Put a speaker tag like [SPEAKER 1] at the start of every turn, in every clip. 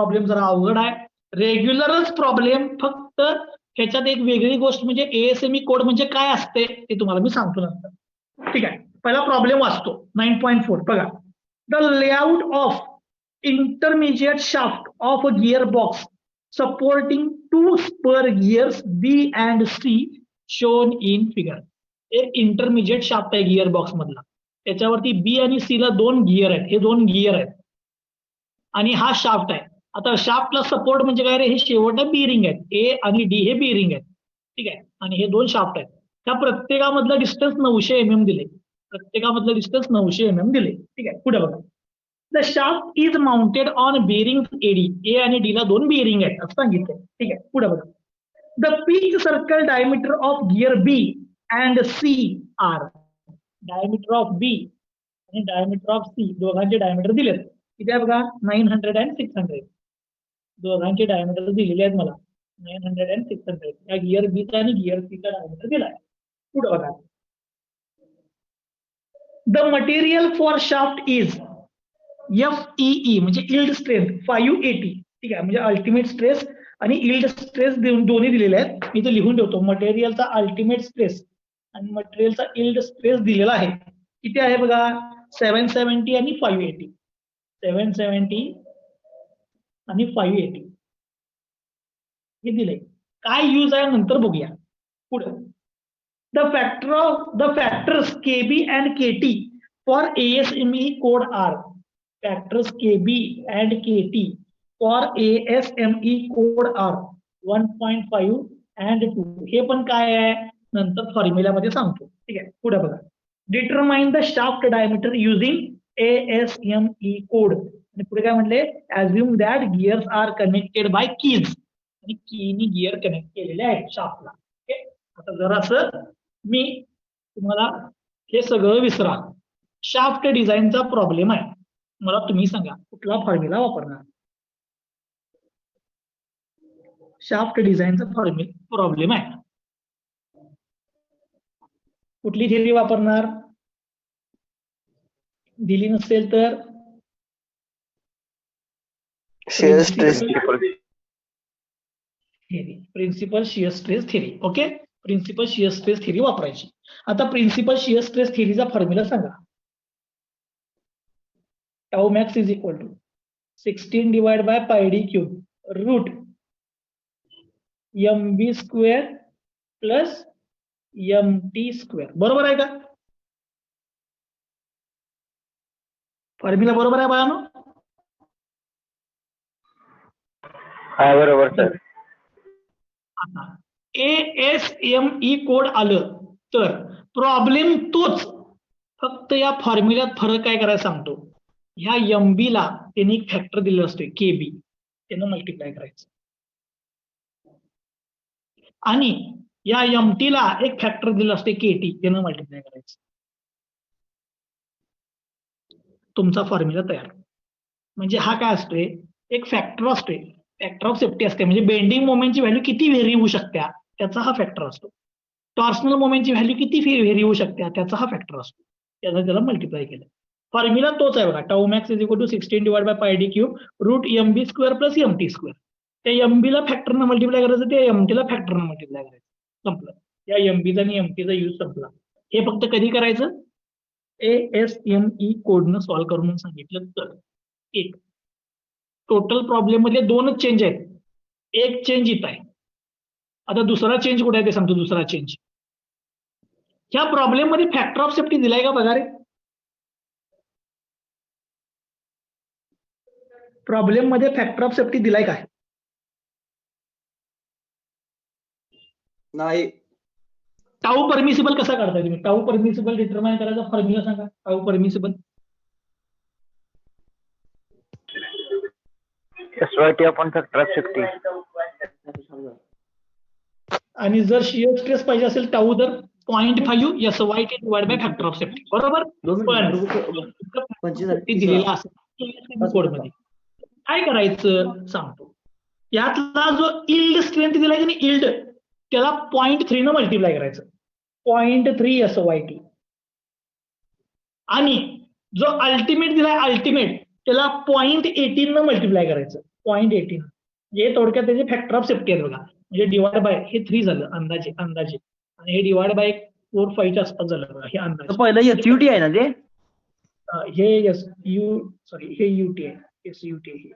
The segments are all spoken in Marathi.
[SPEAKER 1] प्रॉब्लेम जरा अवघड आहे. रेग्युलरच प्रॉब्लेम, फक्त ह्याच्यात एक वेगळी गोष्ट म्हणजे एएसएमई कोड म्हणजे काय असते ते तुम्हाला मी सांगतो नंतर. ठीक आहे, पहिला प्रॉब्लेम वाचतो. 9.4 बघा. The layout of intermediate shaft of a gear box supporting 2 spur gears B and C shown in figure. एक इंटरमिजिएट शाफ्ट आहे गिअर बॉक्स मधला, त्याच्यावरती बी आणि सी ला 2 गिअर आहेत. हे 2 गिअर आहेत आणि हा शाफ्ट आहे. आता शाफ्टला सपोर्ट म्हणजे काय रे, हे शेवटला बीरिंग आहेत. ए आणि डी हे बीरिंग आहेत. ठीक आहे, आणि हे 2 शाफ्ट आहेत. त्या प्रत्येकामधलं डिस्टन्स 900 mm दिले. प्रत्येकामधलं डिस्टन्स 900 mm दिले. ठीक आहे, पुढे बघा. The shaft is mounted on bearing AD. A आणि डी ला 2 बेरिंग आहेत असं सांगितलंय. ठीक आहे, पुढे बघा. The pitch circle diameter of gear B and C are. Diameter of B आणि डायमीटर ऑफ सी दोघांचे डायमीटर दिलेत. किती आहे बघा, 900 and 600. दोघांचे डायमीटर दिलेले आहेत मला, 900 and 600. या गिअर बीचा आणि गिअर सीचा डायमीटर दिलाय. पुढे बघा. The material for shaft is FEE म्हणजे इल्ड स्ट्रेंथ 580. ठीक आहे, म्हणजे अल्टिमेट स्ट्रेस आणि इल्ड स्ट्रेस दोन्ही दिलेले आहेत. मी इथे लिहून ठेवतो. मटेरियलचा अल्टिमेट स्ट्रेस आणि मटेरियलचा इल्ड स्ट्रेस दिलेला आहे. किती आहे बघा, 770 आणि 580. 770 आणि 580 हे दिलंय. काय यूज आहे नंतर बघूया. पुढे. The factors KB and KT for ASME code are. Factors KB and KT for ASME code are 1.5 and 2. हे पण काय आहे नंतर फॉर्म्युल्यामध्ये सांगतो. ठीक आहे, पुढे बघा. Determine the shaft diameter using ASME code. आणि पुढे काय म्हणले, assume that gears are connected by keys. आणि कीनी गिअर कनेक्ट केलेले आहेत शाफ्टला. ओके, आता जरासं मी तुम्हाला हे सगळं विसरा. शाफ्ट डिझाईनचा प्रॉब्लेम आहे. मला तुम्ही सांगा कुठला फॉर्म्युला वापरणार. शाफ्ट डिझाईनचा प्रॉब्लेम आहे, कुठली थिअरी वापरणार. दिली नसेल तर
[SPEAKER 2] shear stress
[SPEAKER 1] theory, principal shear stress theory. Okay, principal shear stress theory वापरायची. आता प्रिन्सिपल शियर स्ट्रेस थिअरीचा फॉर्म्युला सांगा. Tau max is equal to 16 divide by pi d cube root MB square plus MT square. बरोबर आहे का? फॉर्म्युला बरोबर आहे बाळांनो?
[SPEAKER 2] हा बरोबर सर.
[SPEAKER 1] आता ASME कोड आलं तर प्रॉब्लेम तोच, फक्त या फॉर्म्युल्यात फरक काय करायला सांगतो. ह्या MB ला त्यांनी एक फॅक्टर दिलेला असतोय KB, त्यानं मल्टिप्लाय करायचं. आणि या MT ला एक फॅक्टर दिलं असते KT, त्यानं मल्टिप्लाय करायचं. तुमचा फॉर्म्युला तयार. म्हणजे हा काय असतोय, एक फॅक्टर असतोय, फॅक्टर ऑफ सेफ्टी असते. म्हणजे बेंडिंग मोमेंटची व्हॅल्यू किती व्हेरी होऊ शकते त्याचा हा फॅक्टर असतो. टॉर्शनल मोमेंटची व्हॅल्यू किती व्हेरी होऊ शकते त्याचा हा फॅक्टर असतो. त्याला मल्टिप्लाय केलं. फॉर्म्युला तोच आहे बघा. Tau max is equal to 16 divide by pi d cube root MB square plus MT square. त्या MB ला फॅक्टरनं मल्टिप्लाय करायचं, त्या MT ला फॅक्टरनं मल्टिप्लाय करायचं. संपलं. या MBचा आणि MTचा यूज संपला. हे फक्त कधी करायचं, ASME कोडनं सॉल्व्ह करून सांगितलं तर. एक टोटल प्रॉब्लेम मध्ये 2च चेंज आहेत. एक चेंज इथं आहे. आता दुसरा चेंज कुठे आहे ते सांगतो. दुसरा चेंज ह्या प्रॉब्लेम मध्ये फॅक्टर ऑफ सेफ्टी दिलाय का बघा रे. प्रॉब्लेम मध्ये फॅक्टर ऑफ सेफ्टी दिलाय काय?
[SPEAKER 2] नाही.
[SPEAKER 1] टाऊ परमिसिबल कसा काढताय तुम्ही? टाऊ परमिसिबल डिटरमाइन करायचा फॉर्म्युला सांगा. Tau permissible
[SPEAKER 2] SYT upon factor of safety.
[SPEAKER 1] आणि जर शियर स्ट्रेस पाहिजे असेल टाऊ तर 0.5 SYT divide by factor of safety. बरोबर. पण दिलेला असेल कोडमध्ये काय करायचं सांगतो. यातला जो इल्ड स्ट्रेंथ दिलाय की इल्ड, त्याला 0.3 न मल्टिप्लाय करायचं. 0.3 SYT. आणि जो अल्टिमेट दिलाय अल्टिमेट, त्याला 0.18 न मल्टिप्लाय करायचं. 0.18 म्हणजे थोडक्यात त्याचे फॅक्टर ऑफ सेफ्टी आहे बघा. म्हणजे डिवाइड बाय हे 3 झालं अंदाजे आणि हे डिवाइड बाय 4-5च्या आसपास झालं बघा हे अंदाजे.
[SPEAKER 3] पहिलं SUT आहे ना ते?
[SPEAKER 1] हे हे युटी आहे SUT आहे.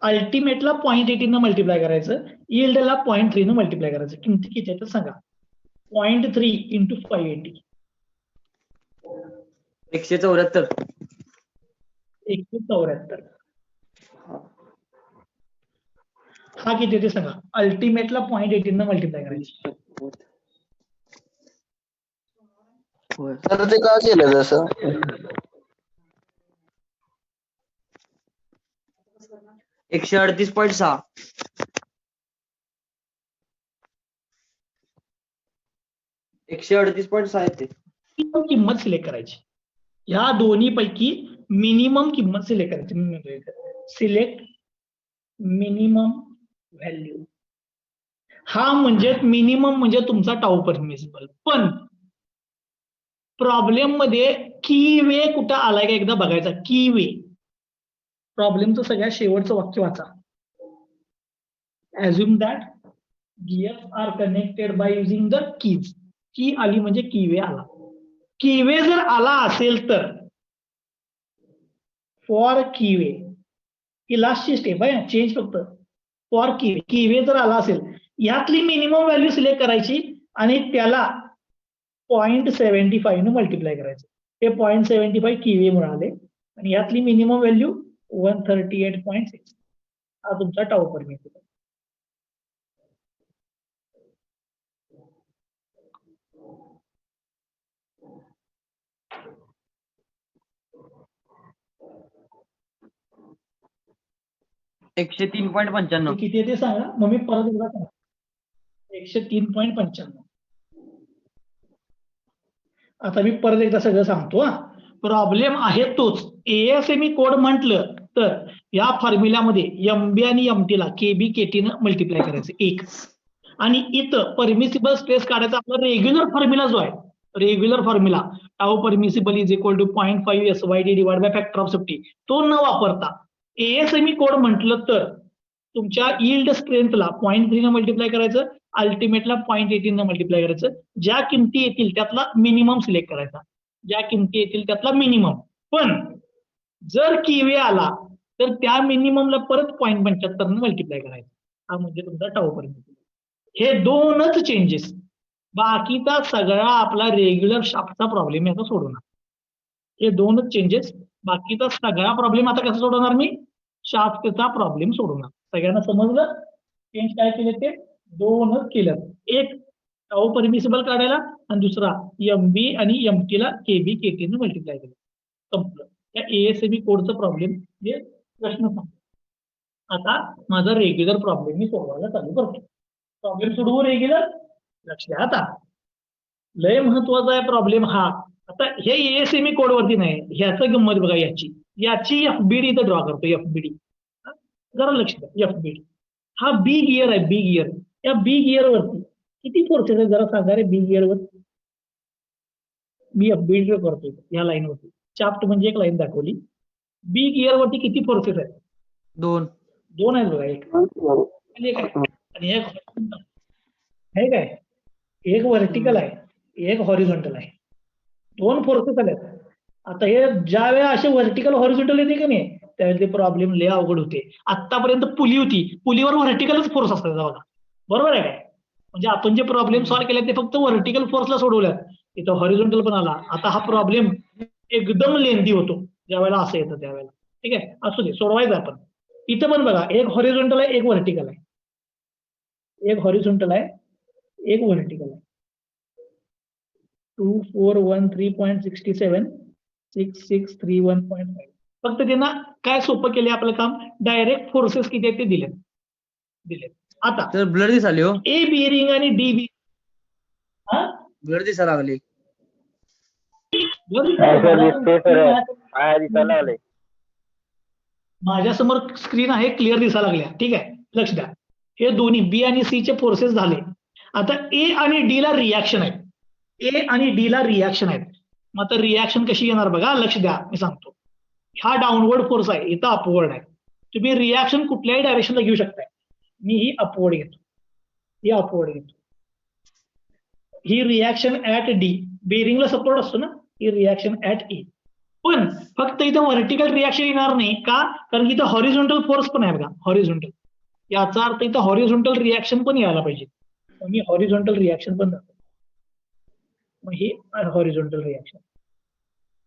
[SPEAKER 1] अल्टिमेटला 0.18 न मल्टिप्लाय करायचं, यील्डला 0.3 न मल्टिप्लाय करायचं. किमती किती आहेत सांगा. 0.3 इंटू 580
[SPEAKER 3] 174.
[SPEAKER 1] 174. हा किती ते सांगा. अल्टिमेटला 0.18 न मल्टिप्लाय करायचं.
[SPEAKER 2] तर ते का केलं जसं
[SPEAKER 3] 138.6. 138.6 येते.
[SPEAKER 1] किंमत सिलेक्ट करायची. या दोन्ही पैकी मिनिमम किंमत सिलेक्ट करायची. Select minimum value. हा म्हणजे मिनिमम म्हणजे तुमचा टाऊ परमिसिबल. पण प्रॉब्लेम मध्ये की वे कुठं आलाय का एकदा बघायचा. की वे प्रॉब्लेमचं सगळ्यात शेवटचं वाक्य वाचा. Assume that gears are connected by using the keys. की आली म्हणजे की वे आला. की वे जर आला असेल तर फॉर की वे ही लास्टची स्टेप आहे. चेंज फक्त फॉर की वे जर आला असेल यातली मिनिमम व्हॅल्यू सिलेक्ट करायची आणि त्याला 0.75 न मल्टिप्लाय करायचं. हे 0.75 की वे मिळाले आणि यातली मिनिमम व्हॅल्यू 138.6. हा तुमचा टाऊ परमिसिबल.
[SPEAKER 3] हे 103.95.
[SPEAKER 1] किती आहे ते सांगा. मग मी परत एकदा सांगा. 103.95. आता मी परत एकदा सगळं सांगतो. हा प्रॉब्लेम आहे तोच. ASME कोड म्हटलं तर या फॉर्म्युल्यामध्ये MB आणि MT ला KB KT न मल्टिप्लाय करायचं 1 आणि इथं परमिसिबल स्ट्रेस काढायचा आपला रेग्युलर फॉर्म्युला जो आहे. Regular formula tau permissible is equal to 0.5 SYD divide by factor of safety तो न वापरता ASME कोड म्हटलं तर तुमच्या यील्ड स्ट्रेंथला 0.3 न मल्टिप्लाय करायचं, अल्टिमेटला 0.18 न मल्टिप्लाय करायचं. ज्या किमती येतील त्यातला मिनिमम सिलेक्ट करायचा. ज्या किमती येतील त्यातला मिनिमम. पण जर कीवे आला तर त्या मिनिममला परत 0.75 न मल्टिप्लाय करायचं. हा म्हणजे तुमचा टाऊ परमिसिबल. हे दोनच चेंजेस. बाकीचा सगळा आपला रेग्युलर शाफ्टचा प्रॉब्लेम याचा सोडवणार. हे दोनच चेंजेस. बाकीचा सगळा प्रॉब्लेम आता कसा सोडवणार मी. शाफ्टचा प्रॉब्लेम सोडवणार. सगळ्यांना समजलं. चेंज काय केले ते दोनच केलं. एक टाऊ परमिसिबल काढायला आणि दुसरा MB आणि MT ला KB KT ने मल्टिप्लाय केलं. संपलं. या ASME कोडचा प्रॉब्लेम म्हणजे प्रश्न सांग. आता माझा रेग्युलर प्रॉब्लेम मी सोडवायला चालू करतो. प्रॉब्लेम सोडवू रेग्युलर. लक्ष द्या आता. लय महत्वाचा आहे प्रॉब्लेम हा. आता हे ASME कोड वरती नाही. ह्याचं गंमत बघा याची FBD इथं ड्रॉ करतो. FBD जरा लक्ष द्या. FBD हा बी गिअर आहे. बी गिअर. या बी गिअर वरती किती फोर्सेस आहेत जरा सांगा रे. बी गिअर वर मी FBD करतोय या लाईन वरती. शाफ्ट म्हणजे एक लाईन दाखवली. बी गिअर वरती किती फोर्सेस आहेत. 2 आहेत बघा. एक आणि एक आहे काय. एक व्हर्टिकल आहे, एक हॉरिझॉन्टल आहे. 2 फोर्सेस आल्यात. आता हे ज्या वेळा असे व्हर्टिकल हॉरिझॉन्टल येते की नाही त्यावेळी ते प्रॉब्लेम लय अवघड होते. आतापर्यंत पुली होती. पुलीवर व्हर्टिकलच फोर्स असतात बघा. बरोबर आहे काय. म्हणजे आपण जे प्रॉब्लेम सॉल्व्ह केले ते फक्त व्हर्टिकल फोर्सला सोडवल्यात. इथं हॉरिझॉन्टल पण आला. आता हा प्रॉब्लेम एकदम लेंदी होतो ज्यावेळेला असं येतं त्यावेळेला. ठीक आहे. असू दे सोडवायचं आपण. इथं पण बघा एक हॉरिझॉन्टल आहे, एक व्हर्टिकल आहे. एक हॉरिझॉन्टल आहे, एक व्हर्टिकल आहे. 2413.67 6631.5. फक्त त्यांना काय सोपं केले आपलं काम. डायरेक्ट फोर्सेस किती आहेत ते दिले. आता
[SPEAKER 3] तर ब्लर दिसाली हो.
[SPEAKER 1] ए बिअरिंग आणि डी बी
[SPEAKER 3] ब्लर दिसायला लागली.
[SPEAKER 1] माझ्या समोर स्क्रीन आहे. क्लिअर दिसायला लागल्या. ठीक आहे. लक्ष द्या. हे दोन्ही बी आणि सी चे फोर्सेस झाले. आता ए आणि डी ला रिॲक्शन आहेत. ए आणि डी ला रिॲक्शन आहेत. मग आता रिॲक्शन कशी येणार बघा. लक्ष द्या मी सांगतो. हा डाऊनवर्ड फोर्स आहे, इथं अपवर्ड आहे. तुम्ही रिॲक्शन कुठल्याही डायरेक्शनला घेऊ शकताय. मी ही अपवर्ड घेतो, ही अपवर्ड घेतो. ही रिॲक्शन ऍट डी, बेरिंगला सपोर्ट असतो ना, ही रिॲक्शन ऍट ए. पण फक्त इथं व्हर्टिकल रिॲक्शन येणार नाही का, कारण की इथं हॉरिझॉन्टल फोर्स पण आहे बघा, हॉरिझॉन्टल. याचा अर्थ इथं हॉरिझॉन्टल रिॲक्शन पण यायला पाहिजे. मी हॉरिझॉन्टल रिॲक्शन पण दाखवतो. मग हे हॉरिझॉन्टल रिॲक्शन.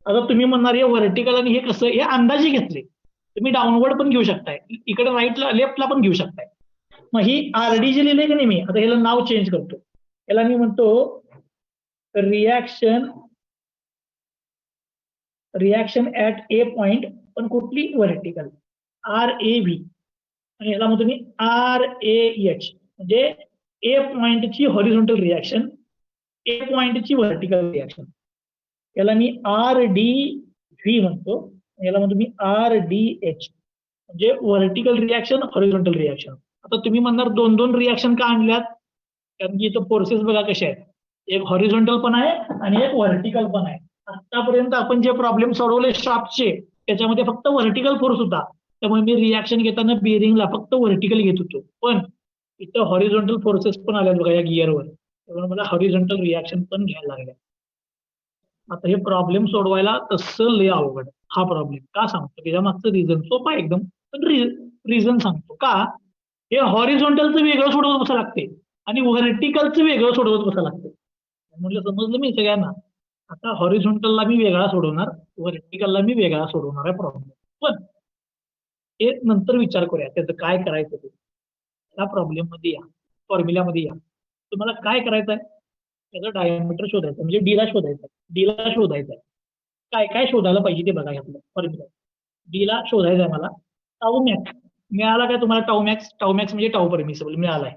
[SPEAKER 1] आता तुम्ही म्हणणार हे व्हर्टिकल आणि हे कसं, हे अंदाजे घेतले. तुम्ही डाऊनवर्ड पण घेऊ शकताय, इकडे राईटला लेफ्टला पण घेऊ शकताय. मग ही आरडी जी लिहिले की नाही मी, आता ह्याला नाव चेंज करतो. याला मी म्हणतो रिॲक्शन ऍट ए पॉइंट, पण कुठली व्हर्टिकल, RAV. आणि याला म्हणतो मी RAH, म्हणजे ए पॉइंटची हॉरिझॉन्टल रिॲक्शन, ए पॉइंटची व्हर्टिकल रिॲक्शन. याला मी RDV म्हणतो, याला म्हणतो मी RDH, म्हणजे व्हर्टिकल रिॲक्शन, हॉरिझॉन्टल रिॲक्शन. आता तुम्ही म्हणणार दोन दोन रिॲक्शन का आणल्यात, कारण की इथं फोर्सेस बघा कशा आहेत, एक हॉरिझॉन्टल पण आहे आणि एक व्हर्टिकल पण आहे. आतापर्यंत आपण जे प्रॉब्लेम सोडवले शाफ्टचे, त्याच्यामध्ये फक्त व्हर्टिकल फोर्स होता, त्यामुळे मी रिॲक्शन घेताना बेरिंगला फक्त व्हर्टिकल घेत होतो. पण इथं हॉरिझॉन्टल फोर्सेस पण आल्यात बघा या गिअरवर, त्यामुळे मला हॉरिझॉन्टल रिॲक्शन पण घ्यायला लागल्या. आता हे प्रॉब्लेम सोडवायला तसं लय अवघड हा प्रॉब्लेम. का सांगतो, त्याच्या मागचं रिझन सोपं आहे एकदम, पण रिझन सांगतो का. हे हॉरिझॉन्टलचं वेगळं सोडवत बसा लागते आणि व्हर्टिकलचं वेगळं सोडवत बसा लागते. म्हणलं समजलं मी सगळ्यांना. आता हॉरिझॉन्टलला मी वेगळा सोडवणार, व्हर्टिकलला मी वेगळा सोडवणार आहे प्रॉब्लेम. पण हे नंतर विचार करूया त्याचं काय करायचं ते. त्या प्रॉब्लेम मध्ये या, फॉर्म्युल्यामध्ये या. तुम्हाला काय करायचं आहे, त्याचं डायमीटर शोधायचं, म्हणजे डीला शोधायचं, डीला शोधायचं आहे. काय काय शोधायला पाहिजे ते बघा आपलं फॉर्म्युला. डीला शोधायचं आहे मला. टाऊ मॅक्स मिळाला काय तुम्हाला, टाऊ मॅक्स म्हणजे टाऊ परमिसिबल मिळालाय,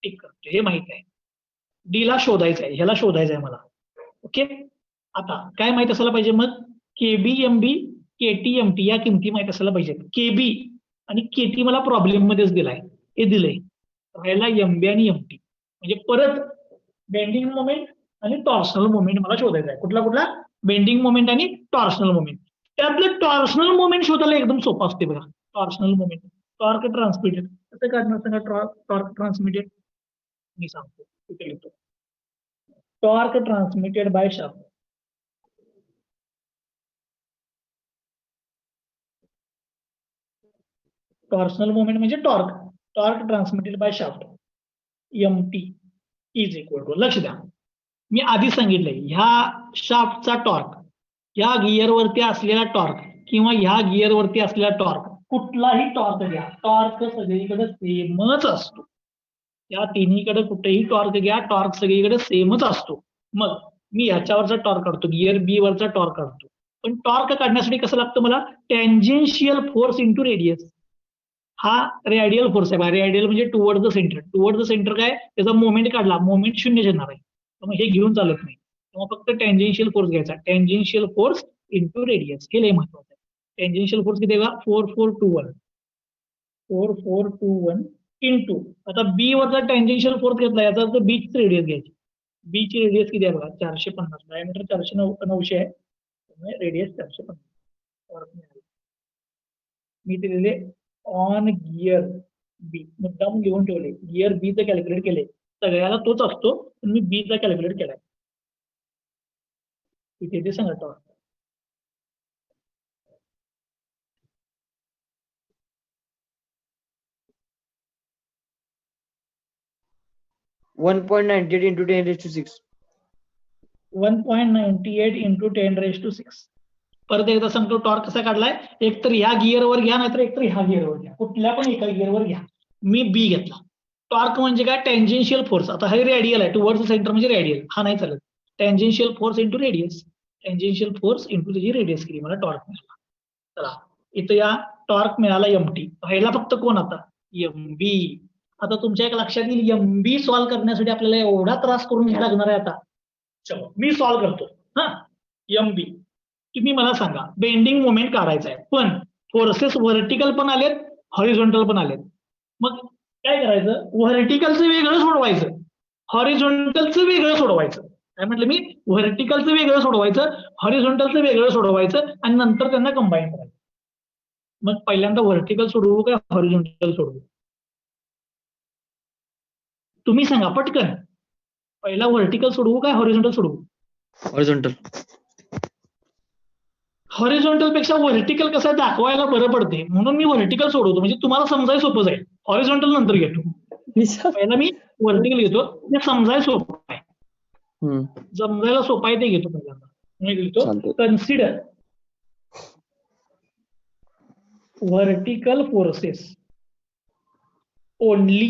[SPEAKER 1] ठीक करतो, हे माहित आहे. डीला शोधायचं आहे, ह्याला शोधायचं आहे मला. ओके, आता काय माहित असायला पाहिजे मग, KB MB KT MT या किमती माहित असायला पाहिजे. KB आणि KT मला प्रॉब्लेम मध्येच दिलाय, हे दिलंय. राहिला MB आणि MT, म्हणजे परत बेंडिंग मोमेंट आणि टॉर्शनल मोमेंट मला शोधायचा आहे. कुठला बेंडिंग मोमेंट आणि टॉर्शनल मोमेंट. त्यातलं टॉर्शनल मोमेंट शोधायला एकदम सोपं असते बघा. टॉर्शनल मोमेंट, टॉर्क ट्रान्समिटेड कसं काढणार सांगा. टॉर्क ट्रान्समिटेड मी सांगतो, इथे लिहितो. Torque transmitted by shaft, torsional moment म्हणजे torque transmitted by shaft, MT is equal to, लक्ष द्या मी आधी सांगितलंय, ह्या शाफ्टचा टॉर्क, ह्या गिअरवरती असलेला टॉर्क किंवा ह्या गिअरवरती असलेला टॉर्क, कुठलाही टॉर्क घ्या, टॉर्क सगळीकडे सेमच असतो. या तिन्हीकडे कुठेही टॉर्क घ्या, टॉर्क सगळीकडे सेमच असतो. मग मी ह्याच्यावरचा टॉर्क काढतो, गिअर बी वरचा टॉर्क काढतो. पण टॉर्क काढण्यासाठी कसं लागतं मला, टँजेन्शियल फोर्स इंटू रेडियस. हा रेडियल फोर्स आहे, रेडियल म्हणजे toward the centre. Toward the centre काय, त्याचा मोमेंट काढला, मोमेंट 0 येणार आहे, त्यामुळे हे घेऊन चालत नाही. तेव्हा फक्त टँजेन्शियल फोर्स घ्यायचा, टँजेन्शियल फोर्स इंटू रेडियस, हे लय महत्वाचं आहे. टँजेन्शियल फोर्स किती आहे, 4421 इंटू, आता बी वरचा टँजेन्शियल फोर्स घेतला, याचा अर्थ बीची रेडियस घ्यायची. बीची रेडियस किती आहे बघा, 450, डायमीटर 900 आहे, त्यामुळे रेडियस 450. मी ते लिहिले ऑन गिअर बी, मुद्दाम घेऊन ठेवले, गिअर बीचं कॅल्क्युलेट केले, सगळ्याला तोच असतो, पण मी बीचा कॅल्क्युलेट केलाय. इथे ते सांगा टॉर्क.
[SPEAKER 3] (1.98 into 10⁶).
[SPEAKER 1] 1.98 into 10⁶. परत एकदा सांगतो, टॉर्क कसा काढलाय, एक तर ह्या गिअरवर घ्या, नाहीतर एक तर ह्या गिअरवर घ्या, कुठल्या पण एका गिअरवर घ्या. मी बी घेतला. टॉर्क म्हणजे काय, टँजेन्शियल फोर्स. आता हे रेडियल आहे, टुवर्ड्स सेंटर म्हणजे रेडियल, हा नाही चालत. Tangential force into radius, tangential force into त्याची रेडियस केली, मला टॉर्क मिळाला. चला इथं या टॉर्क मिळाला MT, राहिला फक्त कोण आता, MB. आता तुमच्या एक लक्षात येईल, MB सॉल्व्ह करण्यासाठी आपल्याला एवढा त्रास करून घ्यायला लागणार आहे. आता चलो मी सॉल्व्ह करतो. हा, MB तुम्ही मला सांगा, बेंडिंग मोमेंट काढायचा आहे, पण फोर्सेस व्हर्टिकल पण आलेत, हॉरिझॉन्टल पण आलेत. मग काय करायचं, व्हर्टिकलचं वेगळं सोडवायचं, हॉरिझॉन्टलचं वेगळं सोडवायचं. काय म्हटलं मी, व्हर्टिकलचं वेगळं सोडवायचं, हॉरिझॉन्टलचं वेगळं सोडवायचं, आणि नंतर त्यांना कंबाईन करायचं. मग पहिल्यांदा व्हर्टिकल सोडवू का हॉरिझॉन्टल सोडवू? तुम्ही सांगा पटकन. पहिला व्हर्टिकल सोडवू का हॉरिझॉन्टल सोडवू?
[SPEAKER 3] Horizontal.
[SPEAKER 1] हॉरिझॉन्टल पेक्षा व्हर्टिकल कसं दाखवायला बरं पडते म्हणून मी व्हर्टिकल सोडवतो, म्हणजे तुम्हाला समजायला सोपं जाईल. हॉरिझॉन्टल नंतर घेतो. पहिला मी व्हर्टिकल घेतो, ते समजायला सोपं आहे. समजायला सोपं आहे ते घेतो पहिल्यांदा. मी लिहितो
[SPEAKER 2] चालतंय.
[SPEAKER 1] Consider vertical forces only.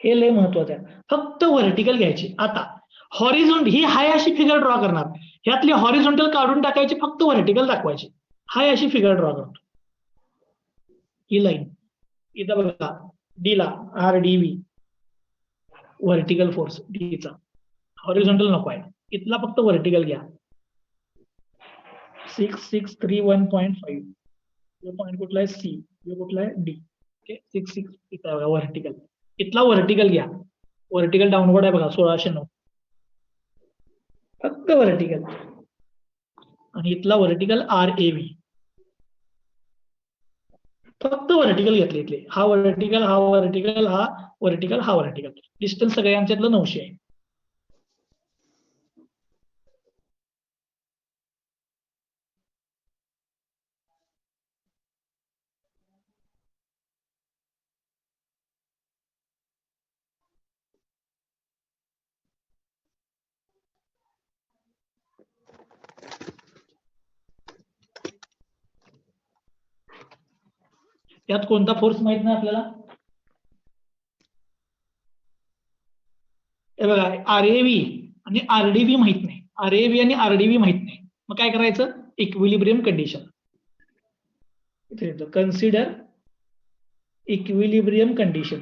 [SPEAKER 1] हे लय महत्वाचं आहे. फक्त व्हर्टिकल घ्यायची. आता हॉरिझॉन्टल ही हाय अशी फिगर ड्रॉ करणार. ह्यातली हॉरिझॉन्टल काढून टाकायची, फक्त व्हर्टिकल दाखवायची. हाय अशी फिगर ड्रॉ करतो. ही लाईन इथं बघा, डी ला RDV व्हर्टिकल फोर्स डीचा. हॉरिझॉन्टल नको आहे, इथला फक्त व्हर्टिकल घ्या. 6631.5. जो पॉईंट कुठला आहे सी, जो कुठला आहे डी. ओके 66 इथं बघा व्हर्टिकल. इथला व्हर्टिकल घ्या. व्हर्टिकल डाऊनवर्ड आहे बघा 1609. फक्त व्हर्टिकल. आणि इथला व्हर्टिकल RAV. फक्त व्हर्टिकल घेतले इथले. हा व्हर्टिकल, हा व्हर्टिकल, हा व्हर्टिकल, हा व्हर्टिकल. डिस्टन्स सगळ्यांच्यातलं 900 आहे. यात कोणता फोर्स माहित नाही आपल्याला? हे बघा RAV आणि RDV माहित नाही. RAV आणि RDV माहित नाही. मग काय करायचं? Equilibrium condition. इथे येतो consider equilibrium condition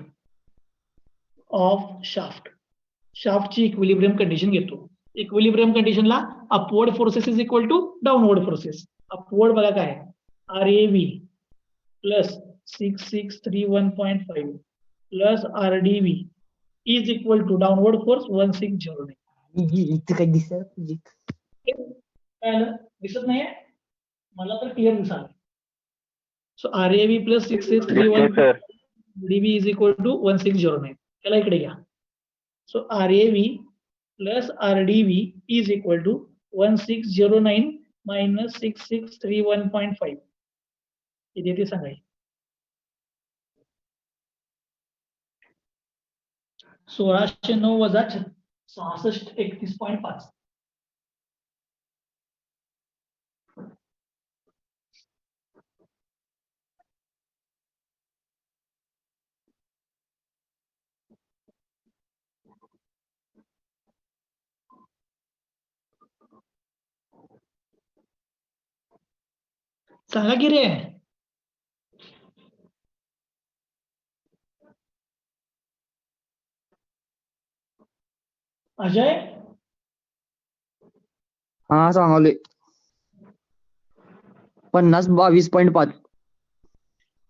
[SPEAKER 1] of shaft. शाफ्टची इक्विलिब्रियम कंडिशन घेतो. इक्विलिब्रियम कंडिशनला upward forces is equal to downward forces. Upward बघा काय RAV plus 6631.5 plus RDV is equal to downward force 1609. काय आलं? दिसत नाहीये मला तर क्लिअर दिसाल. So RAV plus 6631 DV is equal to 1609. त्याला इकडे घ्या. So RAV plus RDV is equal to 1609 minus 6631.5. इथे ते सांगायचे 1609 वजा 6631.5. सांगा की रे अजय.
[SPEAKER 3] हा सांगालोय 5022.5.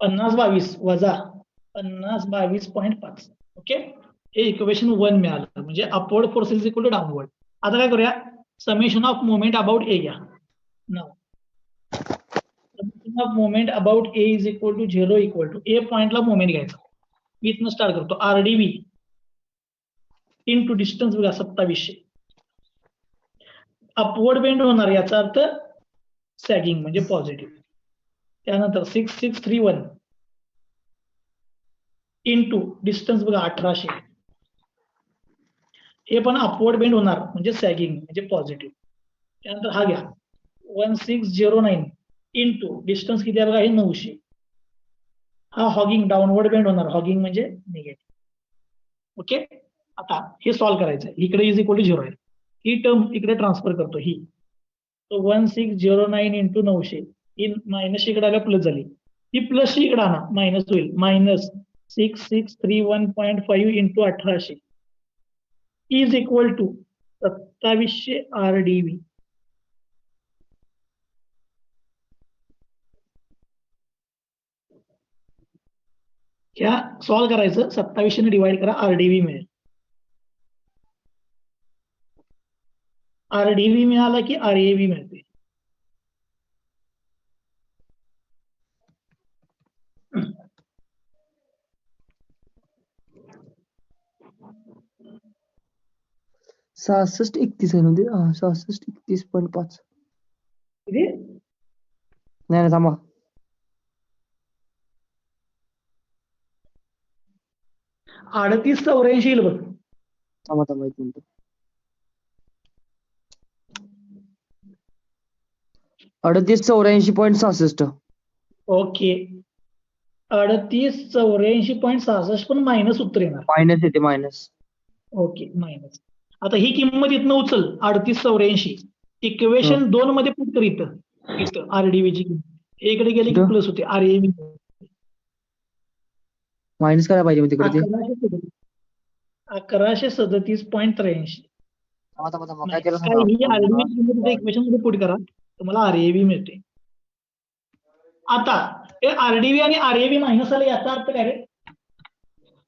[SPEAKER 1] 5022 वजा 5022.5. ओके, हे इक्वेशन 1 मिळालं. म्हणजे upward force is equal to downward. आता काय करूया? Summation of moment about A घ्या. नाव summation of moment about A is equal to 0 equal to A पॉइंटला मोमेंट घ्यायचा. मी इथनं स्टार्ट करतो. RDV इंटू डिस्टन्स बघा 2700. अपवर्ड बेंड होणार याचा अर्थ सॅगिंग म्हणजे पॉझिटिव्ह. त्यानंतर 6631 इंटू डिस्टन्स बघा 1800. हे पण अपवर्ड बेंड होणार म्हणजे सॅगिंग म्हणजे पॉझिटिव्ह. त्यानंतर हा घ्या 1609 इंटू डिस्टन्स किती आहे बघा हे 900. हा हॉगिंग डाऊनवर्ड बेंड होणार. हॉगिंग म्हणजे निगेटिव्ह. ओके, आता हे सॉल्व्ह करायचं आहे. इकडे इज इक्वल टू 0 आहे. ही टर्म इकडे ट्रान्सफर करतो ही. तो 1609 इंटू 900 ही मायनस इकडे आल्या प्लस झाली. ही प्लस इकडे आणा मायनस होईल. Minus 6631.5 into 1800 is equal to 2700 RDV. ह्या सॉल्व्ह करायचं. 2700 ने डिवाइड करा RDV मिळेल. RDV मिळाला की RAV मिळते.
[SPEAKER 3] 66 31 आहे नव्हते 66 31.5
[SPEAKER 1] किती?
[SPEAKER 3] नाही नाही थांबा
[SPEAKER 1] 3884 येईल बघ.
[SPEAKER 3] थांबा थांबा 1 मिनिट 3884.66
[SPEAKER 1] ओके. 3884.66 पण मायनस उत्तर येणार.
[SPEAKER 3] मायनस येते मायनस
[SPEAKER 1] ओके मायनस. आता ही किंमत इथनं उचल 3884 इक्वेशन 2 मध्ये पुट कर इथं RDV ची किंमत इकडे गेले की
[SPEAKER 3] इथं?
[SPEAKER 1] प्लस होते RAV
[SPEAKER 3] मायनस करायला पाहिजे मग तिकडे ते
[SPEAKER 1] 1137.83.
[SPEAKER 3] थांबा थांबा थांबा काय केलं
[SPEAKER 1] काय ही RDV ची किंमत इक्वेशन मध्ये पुट करा तुम्हाला RAV मिळते. आता हे RDV आणि RAV मायनस आले याचा अर्थ काय रे?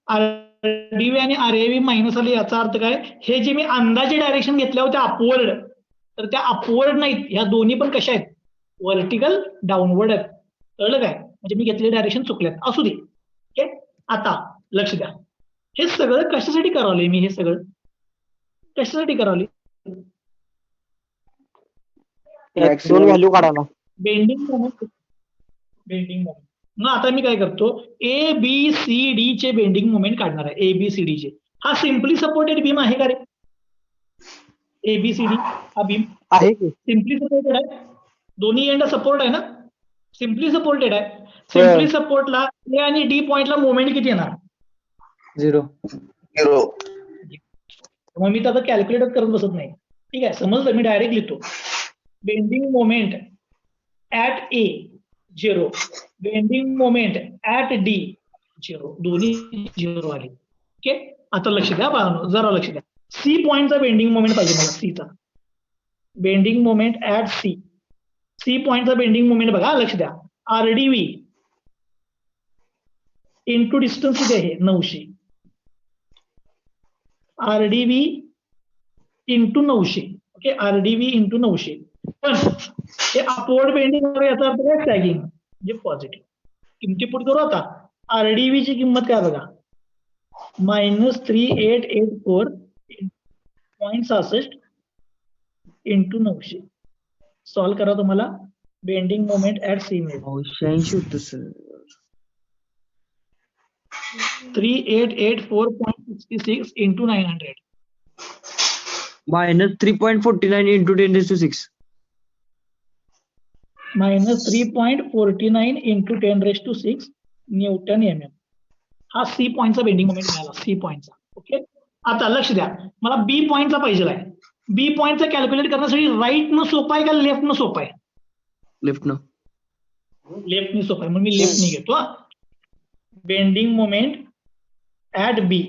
[SPEAKER 1] RDV आणि RAV मायनस आले याचा अर्थ काय? हे जे मी अंदाजे डायरेक्शन घेतल्या होत्या अपवर्ड तर त्या अपवर्ड नाहीत, ह्या दोन्ही पण कशा आहेत? व्हर्टिकल डाऊनवर्ड आहेत. कळलं काय? म्हणजे मी घेतलेले डायरेक्शन चुकल्यात असू दे. ओके आता लक्ष द्या, हे सगळं कशासाठी करावलंय मी? हे सगळं कशासाठी करावले?
[SPEAKER 2] मॅक्सिमम व्हॅल्यू काढायला.
[SPEAKER 1] Bending moment. मग आता मी काय करतो, ABCD चे बेंडिंग मोमेंट काढणार आहे. ABCD चे हा सिम्पली सपोर्टेड बीम आहे का रे? ABCD हा बीम
[SPEAKER 2] आहे की
[SPEAKER 1] सिम्पली सपोर्टेड आहे, दोन्ही एंड सपोर्ट आहे ना, सिम्पली सपोर्टेड आहे. सिम्पली सपोर्टला ए आणि डी पॉइंटला मोमेंट किती येणार?
[SPEAKER 3] 0
[SPEAKER 2] 0.
[SPEAKER 1] मग मी तर कॅल्क्युलेटर करत बसत नाही. ठीक आहे, समजलं, मी डायरेक्ट लिहितो bending moment at A 0, bending moment at D 0, दोन्ही 0 आले. ओके आता लक्ष द्या बाळांनो, जरा लक्ष द्या. सी पॉइंटचा बेंडिंग मोमेंट पाहिजे मला, सीचा bending moment at C. C पॉइंटचा बेंडिंग मोमेंट बघा, लक्ष द्या. RDV इंटू डिस्टन्स किती आहे? 900. RDV into 900. Okay RDV into 900. पण हे अपवर्ड बेंडिंग याचा अर्थ काय? सॅगिंग म्हणजे पॉझिटिव्ह. किमती पुट करू आता. RDV ची किंमत काय बघा, -3884.66 इंटू 900. सॉल्व्ह करा, तुम्हाला बेंडिंग मोमेंट ऍट सी मिळेल.
[SPEAKER 3] 86 होतं sir
[SPEAKER 1] 3884.66 into 900.
[SPEAKER 3] Minus 3.49 into 10⁶.
[SPEAKER 1] -3.49 into 10⁶ Newton mm. हा सी पॉइंटचा बेंडिंग मोमेंट मिळाला, सी पॉइंटचा. ओके आता लक्ष द्या, मला बी पॉइंटचा पाहिजे आहे. बी पॉइंटचा कॅल्क्युलेट करण्यासाठी राईट न सोपा आहे का लेफ्ट न सोपा आहे?
[SPEAKER 3] लेफ्ट न
[SPEAKER 1] लेफ्टनी सोपा आहे, म्हणून मी लेफ्टनी घेतो. बेंडिंग मोमेंट ऍट बी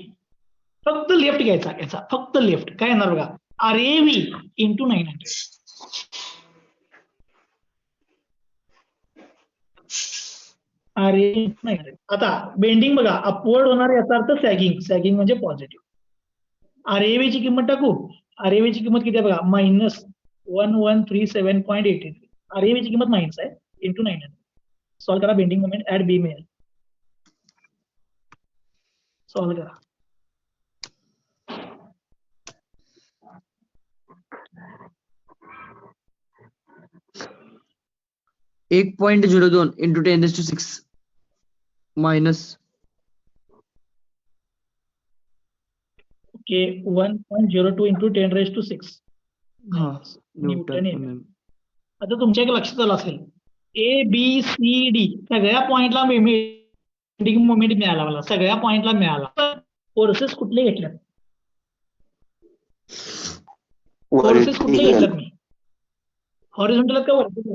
[SPEAKER 1] फक्त लेफ्ट घ्यायचा, याचा फक्त लेफ्ट. काय येणार बघा, RAV इंटू 900. आता बेंडिंग बघा, अपवर्ड होणार याचा अर्थ सॅगिंग. सॅगिंग म्हणजे पॉझिटिव्ह. RAV ची किंमत टाकू. RAV ची किंमत किती आहे बघा, -1137.83. RAV ची किंमत मायनस आहे इंटू 900. सॉल्व्ह करा, बेंडिंग मोमेंट ऍट बी मिळेल. सॉल्व्ह करा.
[SPEAKER 3] $1.02 इंटू 10⁶ मायनस
[SPEAKER 1] ओके 1.02 इंटू 10⁶
[SPEAKER 3] हा
[SPEAKER 1] न्यूटन mm. आता तुमच्या एक लक्षात आलं असेल, ABCD सगळ्या पॉइंटला बेंडिंग मोमेंट मिळाला, मला सगळ्या पॉइंटला मिळाला. फोर्सेस कुठले घेतल्यात? फोर्सेस कुठले घेतल्यात मी? हॉरिझॉन्टल का व्हर्टिकल?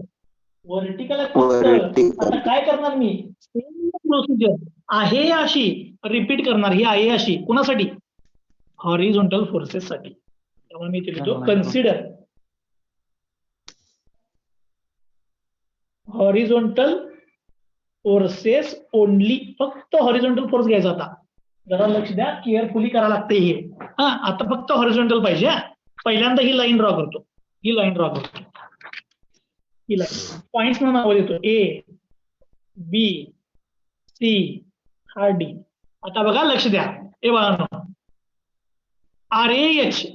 [SPEAKER 1] व्हर्टिकल. आता काय करणार मी? सेम प्रोसिजर आहे अशी रिपीट करणार. ही आहे अशी कुणासाठी? हॉरिझॉन्टल फोर्सेस साठी. त्यामुळे मी लिहितो कन्सिडर हॉरिझॉन्टल फोर्सेस ओनली. फक्त हॉरिझॉन्टल फोर्स घ्यायचा. आता जरा लक्ष द्या, केअरफुली करायला लागते हे. आता फक्त हॉरिझॉन्टल पाहिजे. पहिल्यांदा ही लाईन ड्रॉ करतो, ही लाईन ड्रॉ करतो. ही लाईन पॉइंट्स ना नाव देतो, A B C हा D. आता बघा लक्ष द्या, हे बघा RAH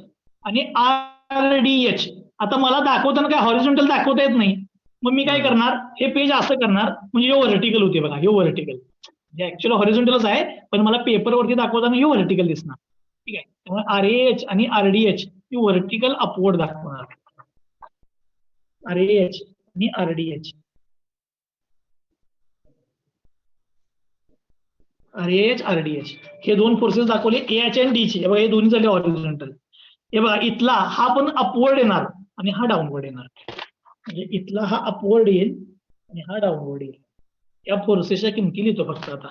[SPEAKER 1] आणि RDH. आता मला दाखवताना काय हॉरिझॉन्टल दाखवता येत नाही, मग मी काय करणार, हे पेज असं करणार, म्हणजे हे व्हर्टिकल होते बघा, हे व्हर्टिकल जे ऍक्च्युअली हॉरिझॉन्टलच आहे, पण मला पेपरवरती दाखवताना हे व्हर्टिकल दिसणार. ठीक आहे, त्यामुळे RAH आणि RDH ही व्हर्टिकल अपवर्ड दाखवणार. RAH आणि RDH. RAH RDH हे दोन फोर्सेस दाखवले, AH आणि D चे. हे बघा, हे दोन्ही झाले हॉरिझॉन्टल. हे बघा, इथला हा पण अपवर्ड येणार आणि हा डाऊनवर्ड येणार. म्हणजे इथला हा अपवर्ड येईल आणि हा डाऊनवर्ड येईल. या फोर्सेसच्या किमती लिहितो फक्त आता.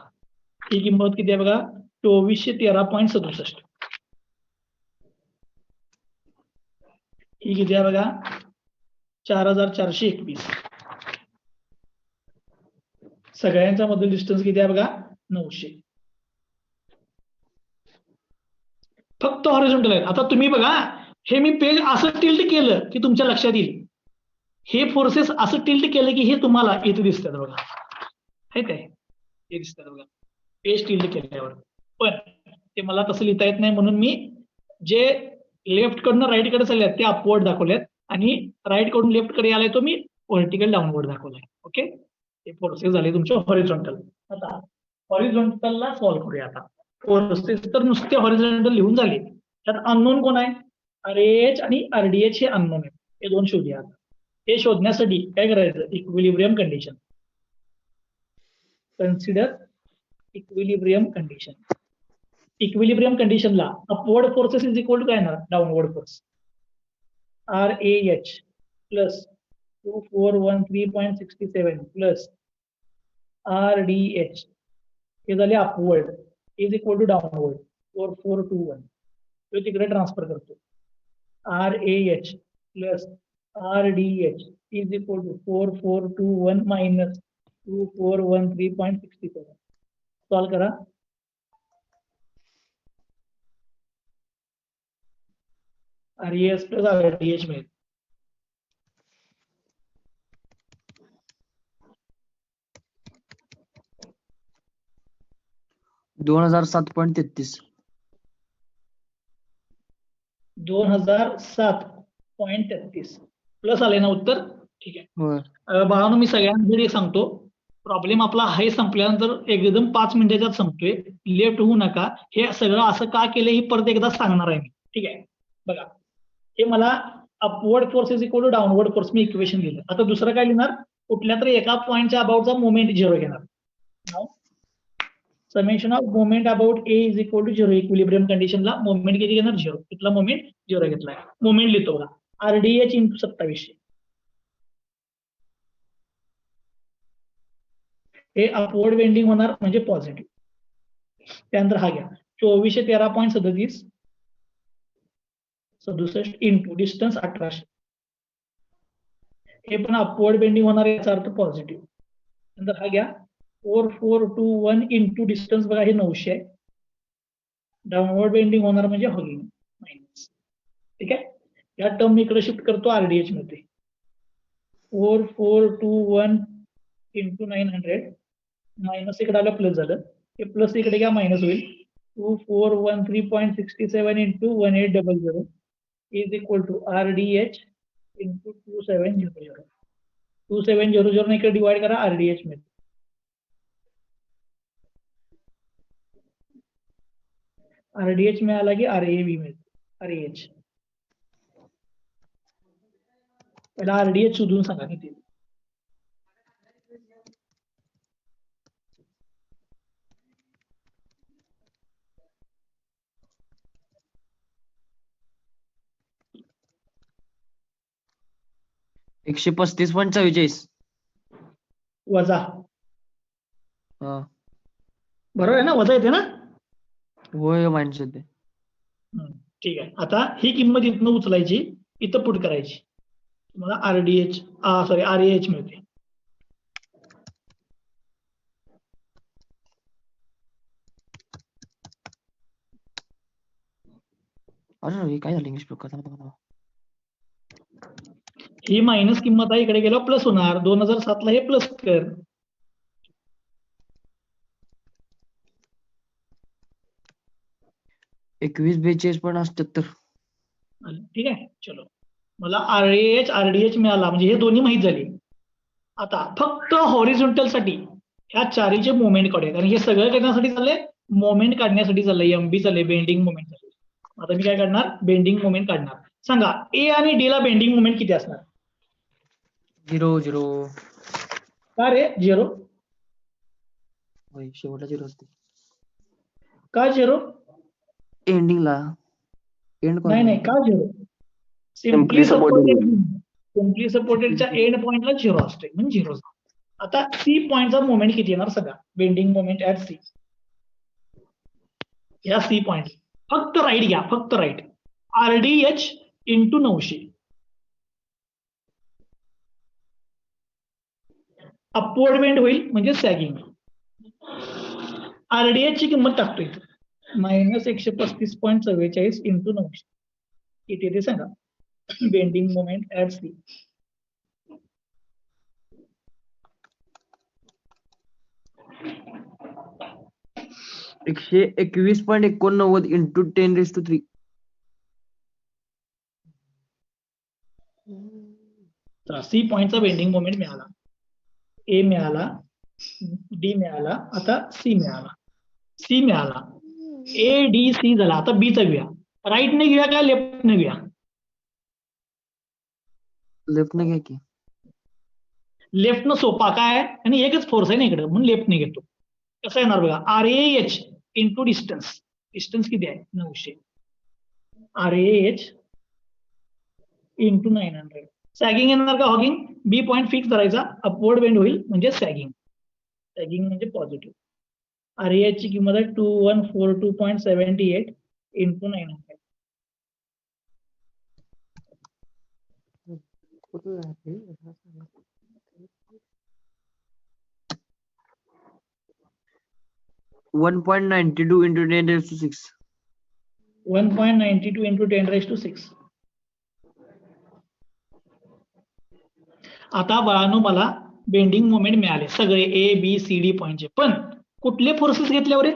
[SPEAKER 1] ही किंमत किती आहे बघा, 2413.67. ही किती आहे बघा, 4421. सगळ्यांच्या मधील डिस्टन्स किती आहे बघा, 900. फक्त हॉरिझॉन्टल आहे. आता तुम्ही बघा, हे मी पेज असं टिल्ट केलं की तुमच्या लक्षात येईल. हे फोर्सेस असं टिल्ट केलं की हे तुम्हाला इथे दिसतात बघा, हे काय, हे दिसतात बघा पेज टिल्ट केल्यावर. पण ते मला तसं लिहिता येत नाही, म्हणून मी जे लेफ्ट कडनं राईट कडे चालले ते अपवर्ड दाखवलेत आणि राईट कडून लेफ्ट कडे आलाय तो मी व्हर्टिकल डाऊनवर्ड दाखवलाय. ओके, हे फोर्सेस झाले तुमचे हॉरिझॉन्टल. आता हॉरिझॉन्टलला सॉल्व्ह करूया. आता फोर्सेस तर नुसते हॉरिझॉन्टल लिहून झाले, त्यात अननोन कोण आहे, RAH आणि RDH हे अननोन आहेत. हे दोन शोधूया. हे शोधण्यासाठी काय करायचं, equilibrium condition. Consider equilibrium condition. Equilibrium कंडिशनला upward forces is equal to काय येणार, downward force. RAH plus 2413.67 plus RDH हे झाले upward is equal to downward 4421. तो तिकडे ट्रान्सफर करतो. RAH plus RDH is equal to 4421 minus 2413.67. Solve करा. RAS प्लस RDH मिळेल.
[SPEAKER 3] $2007.33.
[SPEAKER 1] 2007.33 प्लस आले ना उत्तर. ठीक आहे.
[SPEAKER 3] होय.
[SPEAKER 1] बाळांनो, मी सगळ्यांकडे सांगतो, प्रॉब्लेम आपला हे संपल्यानंतर एकदम 5 मिनिटाच्यात संपतोय. लेट होऊ नका. हे सगळं असं का केलं ही परत एकदा सांगणार आहे मी. ठीक आहे, बघा, हे मला upward force is equal to downward force मी इक्वेशन लिहिलं. आता दुसरं काय लिहिणार, कुठल्या तरी एका पॉईंटच्या अबाउटचा मोमेंट 0 घेणार. Summation of moment about A is equal to 0. Equilibrium कंडिशनला मोमेंट किती घेणार, 0. इथला मोमेंट 0 घेतलाय. मोमेंट लिहितो बघा, RDH इंटू 2700. हे अपवर्ड बेंडिंग होणार म्हणजे पॉझिटिव्ह. त्यानंतर हा घ्या 2413.67 इंटू डिस्टन्स 1800. हे पण अपवर्ड बेंडिंग होणार, याचा अर्थ पॉझिटिव्ह. नंतर हा घ्या 4421 इंटू डिस्टन्स बघा, हे 900 आहे. डाऊनवर्ड बेंडिंग होणार म्हणजे हॉगिंग मायनस. ठीक आहे, या टर्म इकडे शिफ्ट करतो, RDH मध्ये 4421 इंटू 900 मायनस इकडे आलं प्लस झालं, हे प्लस इकडे घ्या मायनस होईल. 2413.67 into 1800 is equal to RDH into 2700. 2700 ने इकडे डिवाइड करा RDH मध्ये. RDH मिळाला की RAB मिळतो. RAH पहिला RDH शोधून सांगा किती.
[SPEAKER 3] $135.44.
[SPEAKER 1] वजा,
[SPEAKER 3] हा,
[SPEAKER 1] बरोबर आहे ना, वजा येते ना.
[SPEAKER 3] होय, मायनस होते.
[SPEAKER 1] ठीक आहे, आता ही किंमत इथनं उचलायची, इथं पुट करायची, तुम्हाला RAH मिळते.
[SPEAKER 3] अरे काय झालं इंग्लिश प्रकार.
[SPEAKER 1] ही मायनस किंमत आहे, इकडे गेल्यावर प्लस होणार. 2007 ला हे प्लस कर.
[SPEAKER 3] $21.42.78.
[SPEAKER 1] ठीक आहे, चलो. मला RAH RDH मिळाला, म्हणजे हे दोन्ही माहित झाले. आता फक्त हॉरिझॉन्टल साठी ह्या चारीचे मोमेंट काढूया, कारण हे सगळं करण्यासाठी चाललंय, मोमेंट काढण्यासाठी चाललंय, MB चाललंय, बेंडिंग मोमेंट चाललंय. आता मी काय काढणार, बेंडिंग मोमेंट काढणार. सांगा A आणि D ला बेंडिंग मोमेंट किती असणार?
[SPEAKER 3] 0 0
[SPEAKER 1] का रे 0?
[SPEAKER 3] शेवटला 0 असते
[SPEAKER 1] का 0?
[SPEAKER 3] एंडिंगला एंड
[SPEAKER 1] नाही नाही, का 0? सिम्पली सपोर्टेडच्या एंड पॉइंटला 0 असते, म्हणजे 0. आता C पॉइंटचा मोमेंट किती येणार सगळा, बेंडिंग मोमेंट ऍट C. या C पॉइंट फक्त राईट घ्या, फक्त right. RDH into 900. Upward bend होईल म्हणजे सॅगिंग. RDH ची किंमत टाकतोय -135.44 इंटू 900 किती ते सांगा. Bending moment at C.
[SPEAKER 3] $121.89 into 10⁻³
[SPEAKER 1] तर C पॉइंटचा बेंडिंग मोमेंट मिळाला, A मिळाला, D मिळाला, आता C मिळाला. C मिळाला, ADC झाला. आता B चा घेऊया. राईट ने घेऊया का लेफ्ट ने घेऊया?
[SPEAKER 3] लेफ्ट ने घ्या की.
[SPEAKER 1] लेफ्ट न सोपा काय आहे, आणि एकच फोर्स आहे ना इकडे, म्हणून लेफ्ट ने घेतो. कसं येणार बघा, RAH इंटू डिस्टन्स. डिस्टन्स किती आहे 900. RAH into 900. सॅगिंग येणार का हॉगिंग? B पॉइंट फिक्स करायचा, अपवर्ड बेंड होईल म्हणजे सॅगिंग. सॅगिंग म्हणजे पॉझिटिव्ह. RAH ची किंमत आहे 2142.78 इंटू 900.
[SPEAKER 3] $1.92 इंटू 10⁻⁶.
[SPEAKER 1] 1.92 इंटू 10⁻⁶. आता बाळांनो मला बेंडिंग मोमेंट मिळाले सगळे ABCD पॉइंटचे, पण कुठले फोर्सेस घेतल्यावर?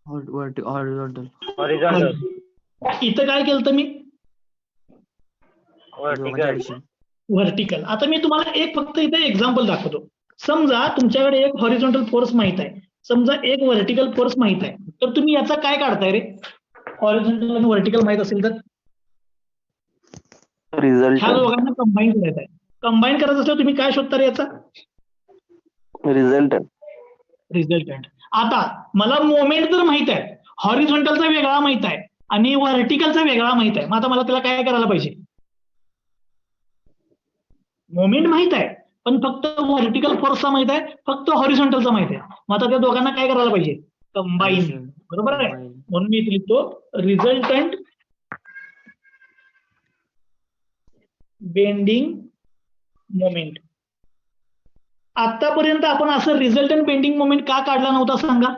[SPEAKER 3] हॉरिझॉन्टल.
[SPEAKER 1] इथं काय केलं मी?
[SPEAKER 2] Vertical.
[SPEAKER 1] व्हर्टिकल. आता मी तुम्हाला एक फक्त इथे एक्झाम्पल दाखवतो. समजा तुमच्याकडे एक हॉरिझॉन्टल फोर्स माहित आहे, समजा एक व्हर्टिकल फोर्स माहित आहे, तर तुम्ही याचा काय काढताय रे? हॉरिझॉन्टल आणि व्हर्टिकल माहित असेल तर ह्या
[SPEAKER 2] Resultant.
[SPEAKER 1] दोघांना कंबाईन करायचं आहे. कंबाईन करायचं असल्यावर तुम्ही काय शोधता रे याचा?
[SPEAKER 2] Resultant.
[SPEAKER 1] रिझल्टंट. आता मला मोमेंट तर माहित आहे, हॉरिझॉन्टलचा वेगळा माहित आहे आणि व्हर्टिकलचा वेगळा माहित आहे. मग आता मला त्याला काय करायला पाहिजे? मोमेंट माहित आहे, पण फक्त व्हर्टिकल फोर्सचा माहित आहे, फक्त हॉरिझॉन्टलचा माहित आहे. मग आता त्या दोघांना काय करायला पाहिजे? कंबाईन. बरोबर आहे, म्हणून मी इथे लिहितो रिझल्टंट बेंडिंग मोमेंट. आतापर्यंत आपण असं रिझल्टंट बेंडिंग मोमेंट का काढला नव्हता सांगा?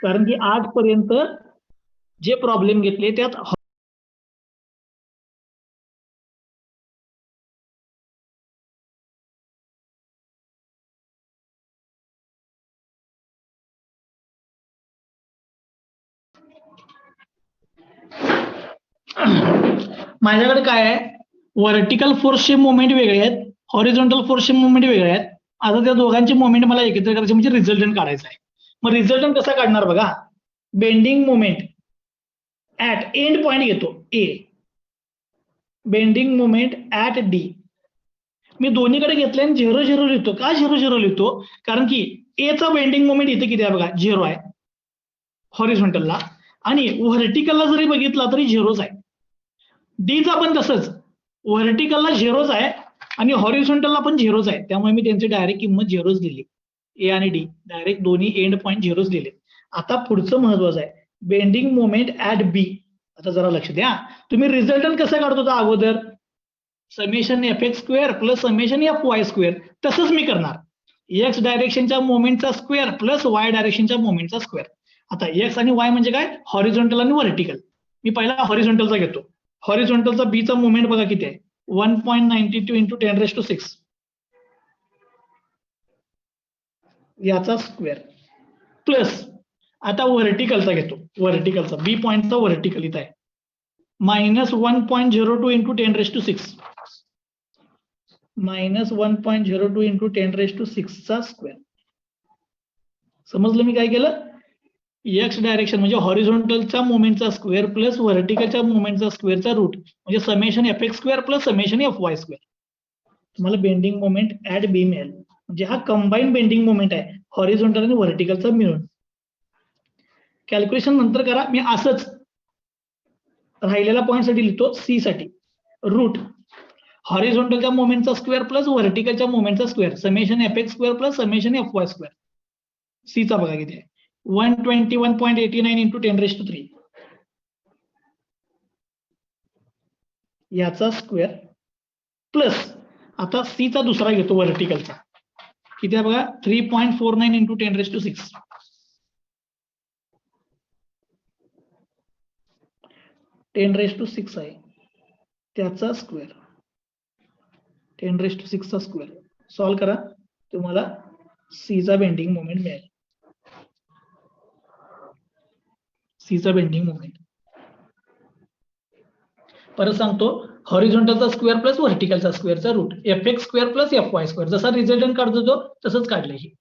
[SPEAKER 1] कारण की आजपर्यंत जे प्रॉब्लेम घेतले त्यात माझ्याकडे काय आहे, व्हर्टिकल फोर्सचे मोमेंट वेगळे आहेत, हॉरिझॉन्टल फोर्सचे मोमेंट वेगळे आहेत. आता त्या दोघांचे मोमेंट मला एकत्र करायचे म्हणजे रिझल्टंट काढायचा आहे. मग रिझल्टंट कसा काढणार बघा, bending moment at end point घेतो A, bending moment at D. मी दोन्हीकडे घेतले आणि 0 0 लिहितो. का 0 0 लिहितो? कारण की A चा बेंडिंग मोमेंट इथे किती आहे बघा, 0 आहे हॉरिझॉन्टलला, आणि व्हर्टिकलला जरी बघितला तरी 0च आहे. D चा पण तसंच, व्हर्टिकलला 0च आहे आणि हॉरिझॉन्टलला पण 0च आहे. त्यामुळे मी त्यांची डायरेक्ट किंमत 0च दिली. A आणि D डायरेक्ट दोन्ही एंड पॉइंट 0च दिले. आता पुढचं महत्वाचं आहे, बेंडिंग मोमेंट ऍट B. आता जरा लक्ष द्या, तुम्ही रिझल्टंट कसं काढतो अगोदर? Summation FX² plus summation FY². तसंच मी करणार, एक्स डायरेक्शनच्या मोमेंटचा स्क्वेअर प्लस वाय डायरेक्शनच्या मोमेंटचा स्क्वेअर. आता एक्स आणि वाय म्हणजे काय? हॉरिझॉन्टल आणि व्हर्टिकल. मी पहिला हॉरिझॉन्टलचा घेतो. हॉरिझॉन्टलचा B चा मोमेंट बघा किती आहे, 1.92 इंटू 10⁻⁶. याचा स्क्वेअर प्लस आता व्हर्टिकलचा घेतो, व्हर्टिकलचा बी पॉईंटचा व्हर्टिकल इथं आहे -1.02 इंटू 10⁶. -1.02 इंटू 10⁶ चा स्क्वेअर. समजलं मी काय केलं? एक्स डायरेक्शन म्हणजे हॉरिझॉन्टलच्या मोमेंटचा स्क्वेअर प्लस व्हर्टिकलच्या मोमेंटचा स्क्वेअरचा रूट म्हणजे summation F square plus summation FY square. तुम्हाला बेंडिंग मोमेंट ऍट बी मिळेल. म्हणजे हा कंबाईन बेंडिंग मोमेंट आहे हॉरिझॉन्टल आणि व्हर्टिकलचा मिळून. कॅल्क्युलेशन नंतर करा. मी असंच राहिलेल्या पॉईंट साठी लिहितो. सी साठी रूट हॉरिझॉन्टलच्या मोमेंटचा स्क्वेअर प्लस व्हर्टिकलच्या मोमेंटचा square summation F square plus summation FY square. C चा बघा किती आहे 121.89 इंटू 10⁻³ याचा स्क्वेअर प्लस आता सी चा दुसरा घेतो व्हर्टिकलचा किती आहे बघा 3.49 इंटू 10⁶. 10⁶ आहे त्याचा स्क्वेअर 10⁶ चा स्क्वेअर सॉल्व करा तुम्हाला सी चा बेंडिंग मोमेंट मिळेल. सी चा बेंडिंग मोमेंट परत सांगतो हॉरिझॉन्टलचा स्क्वेअर प्लस व्हर्टिकलचा स्क्वेअरचा root FX square plus FY square. जसा रिझल्टंट काढतो तो तसंच काढलं. ही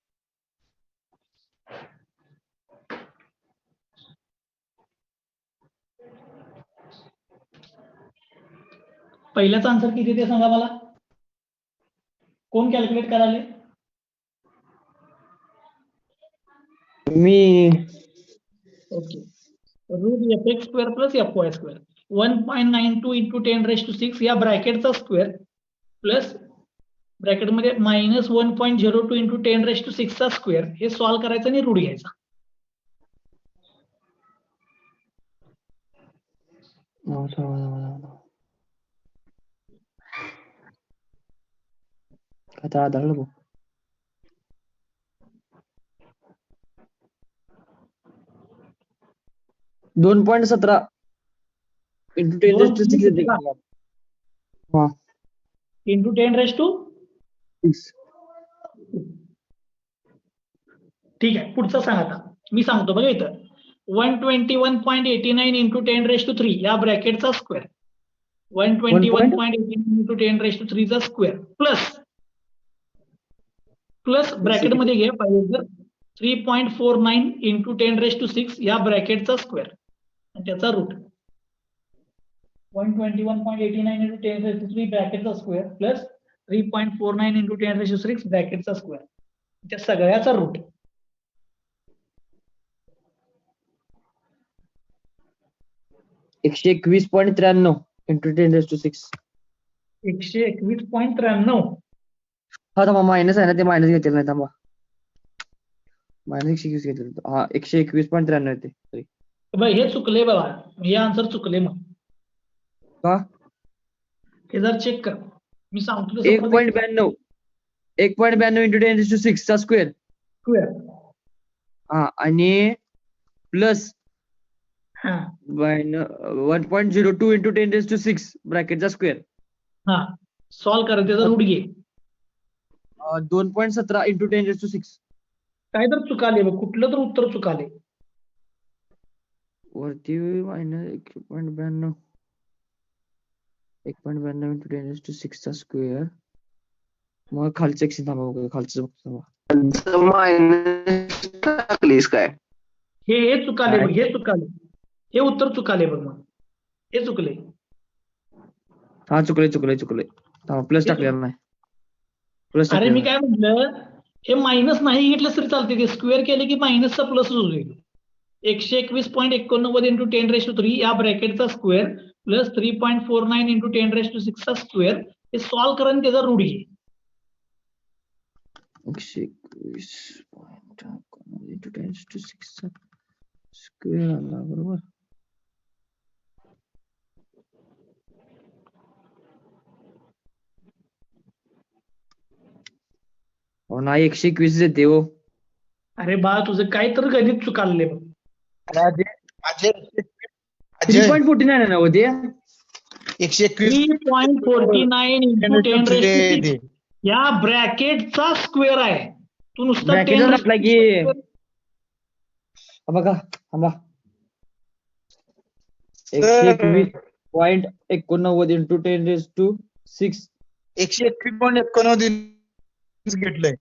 [SPEAKER 1] पहिल्याचा आन्सर किती ते सांगा मला. कोण कॅल्क्युलेट कराले?
[SPEAKER 2] मी
[SPEAKER 1] okay. Root FX square plus FY square 1.92 into 10⁶ या ब्रॅकेटचा स्क्वेअर प्लस ब्रॅकेटमध्ये -1.02 इंटू 10⁶ चा स्क्वेअर हे सॉल्व करायचं आणि रूट घ्यायचा.
[SPEAKER 2] आता आढळलं बघ. $2.17 इंटू 10⁶. हा
[SPEAKER 1] इंटू 10⁶. ठीक आहे पुढचा सांगा. आता मी सांगतो बघा इथं 121.89 इंटू 10⁻³ या ब्रॅकेटचा स्क्वेअर 121.89 इंटू 10⁻³ चा स्क्वेअर प्लस ब्रॅकेटमध्ये घ्या पाहिजे तर 3.49 इंटू 10⁶ या ब्रॅकेटचा स्क्वेअर आणि त्याचा रूट 121.89 इंटू 10⁻³ ब्रॅकेटचा स्क्वेअर प्लस 3.49 इंटू 10⁻⁶ ब्रॅकेटचा स्क्वेअर त्या सगळ्याचा रूट.
[SPEAKER 2] $121.93 इंटू 10⁻⁶.
[SPEAKER 1] 121.93.
[SPEAKER 2] हा थांबा मायनस आहे ना ते मायनस घेतील नाही थांबा -121 घेतील. हा 121.93 येते. सॉरी
[SPEAKER 1] हे चुकले बघा हे आन्सर चुकले. मग
[SPEAKER 2] का
[SPEAKER 1] हे जर चेक कर मी सांगतो
[SPEAKER 2] 1.92 इंटू 10⁶ चा स्क्वेअर
[SPEAKER 1] स्क्वेअर
[SPEAKER 2] हा आणि प्लस
[SPEAKER 1] हा
[SPEAKER 2] 1.02 इंटू 10⁶ ब्रॅकेटचा स्क्वेअर
[SPEAKER 1] हा सॉल्व कर त्याचा रूट घे.
[SPEAKER 2] 2.17 इंटू 10⁶.
[SPEAKER 1] काय तर चुकाले बघ कुठलं तर उत्तर चुकाले.
[SPEAKER 2] वरती -1.92 इंटू 10⁶ चा स्क्वेअर मग खालचं एक थांबा खालचं बघतो मायनस टाकलीस काय
[SPEAKER 1] हे चुकाले बघ हे चुकाले हे उत्तर चुकाले बघ मग हे चुकले.
[SPEAKER 2] हा चुकले प्लस टाकलेला नाही. प्लस
[SPEAKER 1] अरे मी काय म्हटलं हे मायनस नाही घेतलं तरी चालते ते स्क्वेअर केले की मायनसचा प्लस होईल. 121.89 इंटू 10⁻³ या ब्रॅकेटचा स्क्वेअर प्लस 3.49 इंटू 10⁻⁶ चा स्क्वेअर हे सॉल्व करा आणि त्याचा रूट घे.
[SPEAKER 2] 121 इंटू 10⁶ चा स्क्वेअर आला बरोबर. नाही 121 येते हो.
[SPEAKER 1] अरे बा तुझं काय तर गणित चुकालले बघ.
[SPEAKER 2] 3.49 आहे ना हो ते
[SPEAKER 1] 3.49 इंटू 10⁻³ या ब्रॅकेटचा स्क्वेअर आहे. तू नुसता
[SPEAKER 2] ब्रॅकेट टाकला की हा बघा थांबा
[SPEAKER 4] Sir.
[SPEAKER 2] 121.89 इंटू 10⁶.
[SPEAKER 4] 121.89 घेतलंय.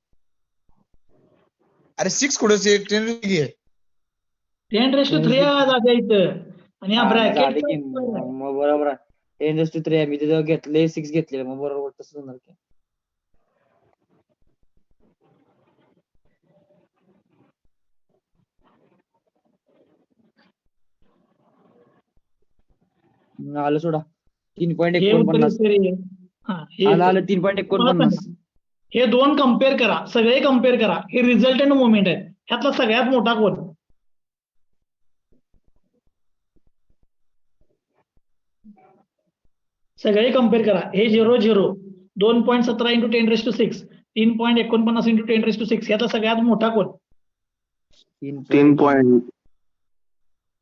[SPEAKER 4] अरे 6 कुठं 10 घे.
[SPEAKER 1] 10⁻³ आहे इथं आणि हा
[SPEAKER 2] झाले की
[SPEAKER 1] ब्रॅकेट
[SPEAKER 2] मग बरोबर आहे 10⁻³ आहे मी तिथं घेतले 6 घेतलेलं मग बरोबर तसंच होणार की. आलं सोडा 3.49 आलं 3.49.
[SPEAKER 1] हे दोन कम्पेअर करा, सगळे कम्पेअर करा. हे रिझल्टंट मोमेंट आहेत. ह्यातला सगळ्यात मोठा कोण? सगळे कम्पेअर करा. हे 0.0 2.17 इंटू 10⁻⁶ 3.49 इंटू 10⁻⁶ यातला सगळ्यात मोठा कोण?
[SPEAKER 2] 3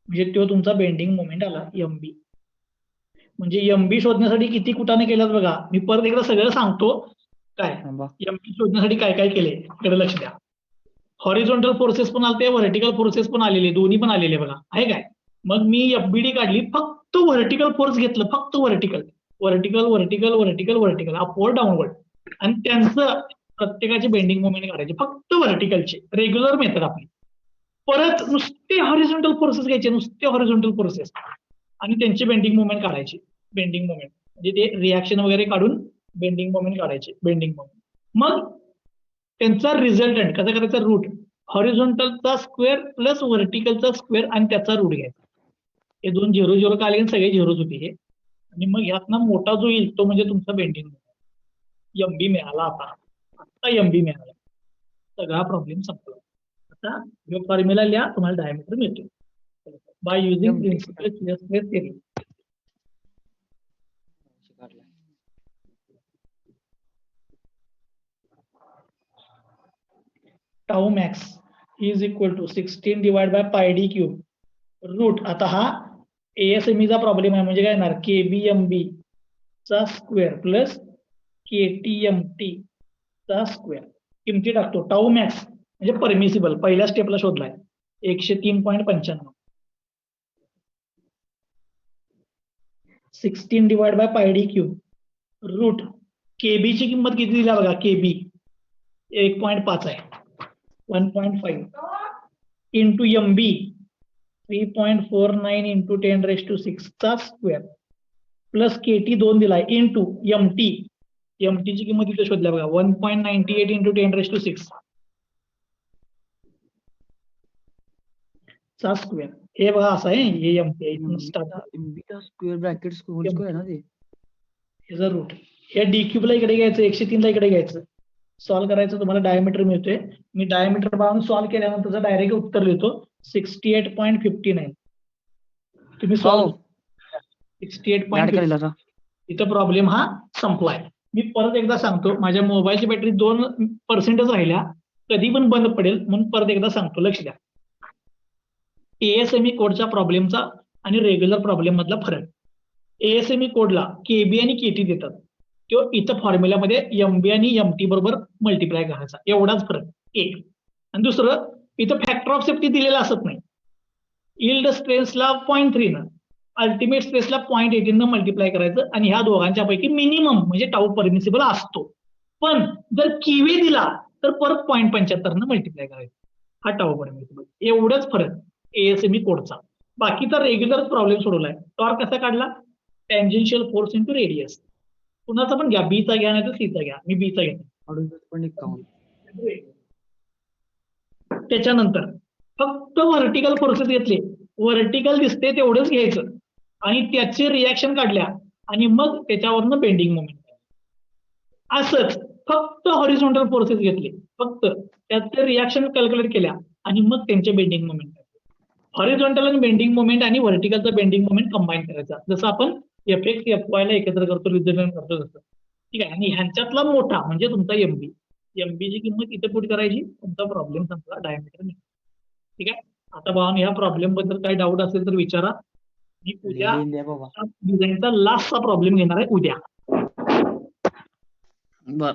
[SPEAKER 1] म्हणजे तो तुमचा बेंडिंग मोमेंट आला एमबी. म्हणजे एमबी शोधण्यासाठी किती कुटाने केल्यात बघा. मी परत एकदा सगळं सांगतो. काय एमबी शोधण्यासाठी काय काय केले इकडे लक्ष द्या. हॉरिझॉन्टल फोर्सेस पण आलते, व्हर्टिकल फोर्सेस पण आलेले, दोन्ही पण आलेले बघा. आहे काय? मग मी एफबीडी काढली, फक्त व्हर्टिकल फोर्स घेतलं, फक्त व्हर्टिकल अपवर्ड डाऊनवर्ड, आणि त्यांचं प्रत्येकाचे बेंडिंग मोमेंट काढायचे, फक्त व्हर्टिकलचे. रेग्युलर मेथड आपली. परत नुसते हॉरिझॉन्टल फोर्सेस घ्यायचे, नुसते हॉरिझॉन्टल फोर्सेस, आणि त्यांचे बेंडिंग मोमेंट काढायचे. बेंडिंग मोमेंट म्हणजे ते रिॲक्शन वगैरे काढून बेंडिंग मोमेंट काढायचे. बेंडिंग मोमेंट मग त्यांचा रिझल्टंट कसा करायचा? रूट हॉरिझॉन्टलचा स्क्वेअर प्लस व्हर्टिकलचा स्क्वेअर आणि त्याचा रूट घ्यायचा. हे दोन 0 का आले, सगळे झिरोच होते हे. आणि मग ह्यातनं मोठा जो येईल तो म्हणजे तुमचा बेंडिंग मोमेंट. एमबी मिळाला. आता एमबी मिळाला, सगळा प्रॉब्लेम संपला. आता फॉर्म्युला लिहा, तुम्हाला डायमीटर मिळतो by using principal shear stress theory. Tau max is equal to 16 divide by pi D cube root. आता हा एएसएमईचा प्रॉब्लेम आहे, म्हणजे काय येणार? केबीएमबी चा स्क्वेअर प्लस केटीएमटी चा स्क्वेअर. किमती टाकतो. टाऊ मॅक्स म्हणजे परमिसिबल पहिल्या स्टेपला शोधलाय 103.95. 16 divide by pi D cube root KB ची किंमत किती दिली बघा. केबी 1.5 आहे, 1.5 इंटू एमबी 3.49 इंटू 10⁻⁶ चा स्क्वेअर प्लस केटी 2 दिलाय इंटू एमटी. एमटीची किंमत इथे शोधल्या बघा 1.98 इंटू 10⁻⁶ चा स्क्वेअर. हे बघा असं आहे. हे एमटी
[SPEAKER 2] स्क्वेअर ब्रॅकेट स्क्वेअर ना ते.
[SPEAKER 1] ह्याचा रूट हे डी क्यूबला इकडे घ्यायचं, 103 ला इकडे घ्यायचं, सॉल्व्ह करायचं. तुम्हाला डायमीटर मिळतोय. मी डायमीटर पाहून सॉल्व्ह केल्यानंतर डायरेक्ट उत्तर लिहितो 68.59. तुम्ही सॉल्व्ह 68.59. इथं प्रॉब्लेम हा संपलाय. मी परत एकदा सांगतो, माझ्या मोबाईलची बॅटरी 2% राहिल्या, कधी पण बंद पडेल, म्हणून परत एकदा सांगतो, लक्ष द्या. एएसएमई कोडच्या प्रॉब्लेमचा आणि रेग्युलर प्रॉब्लेम मधला फरक. एएसएमई कोडला केबी आणि केटी देतात, तो इथं फॉर्म्युल्यामध्ये एमबी आणि एमटी बरोबर मल्टिप्लाय करायचा, एवढाच फरक एक. आणि दुसरं, इथं फॅक्टर ऑफ सेफ्टी दिलेला असत नाही. यील्ड स्ट्रेसला 0.3 न, अल्टिमेट स्ट्रेसला 0.18 न मल्टिप्लाय करायचं, आणि ह्या दोघांच्या पैकी मिनिमम म्हणजे टाऊ परमिसिबल असतो. पण जर किवे दिला तर परत 0.75 न मल्टिप्लाय करायचं, हा टाऊ परमिसिबल. एवढंच फरक एएसएमई कोडचा. बाकीचा रेग्युलर प्रॉब्लेम सोडवलाय. टॉर्क कसा काढला? Tangential force into radius. कुणाचा पण घ्या, बीचा घ्या नाही तर सीचा घ्या. मी बीचा घेतो. त्याच्यानंतर फक्त व्हर्टिकल फोर्सेस घेतले, व्हर्टिकल दिसते तेवढंच घ्यायचं आणि त्याचे रिॲक्शन काढल्या आणि मग त्याच्यावरनं बेंडिंग मोमेंट. असंच फक्त हॉरिझॉन्टल फोर्सेस घेतले, फक्त त्याचे रिॲक्शन कॅल्क्युलेट केल्या आणि मग त्यांचे बेंडिंग मोमेंट. हॉरिझॉन्टल आणि बेंडिंग मोमेंट आणि व्हर्टिकलचा बेंडिंग मोमेंट कंबाईन करायचा, जसं आपण एफएक्स एफवाय ला एकत्र करतो, रिझल्टंट करतो तसं. ठीक आहे. आणि ह्यांच्यातला मोठा म्हणजे तुमचा एमबी. एमबीची किंमत इथे पुट करायची, तुमचा प्रॉब्लेम संपला, डायमीटर. ठीक आहे. आता बघा, ह्या प्रॉब्लेम बद्दल काही डाऊट असेल तर विचारा. मी उद्या डिझाईनचा लास्टचा प्रॉब्लेम घेणार आहे उद्या.
[SPEAKER 2] बर.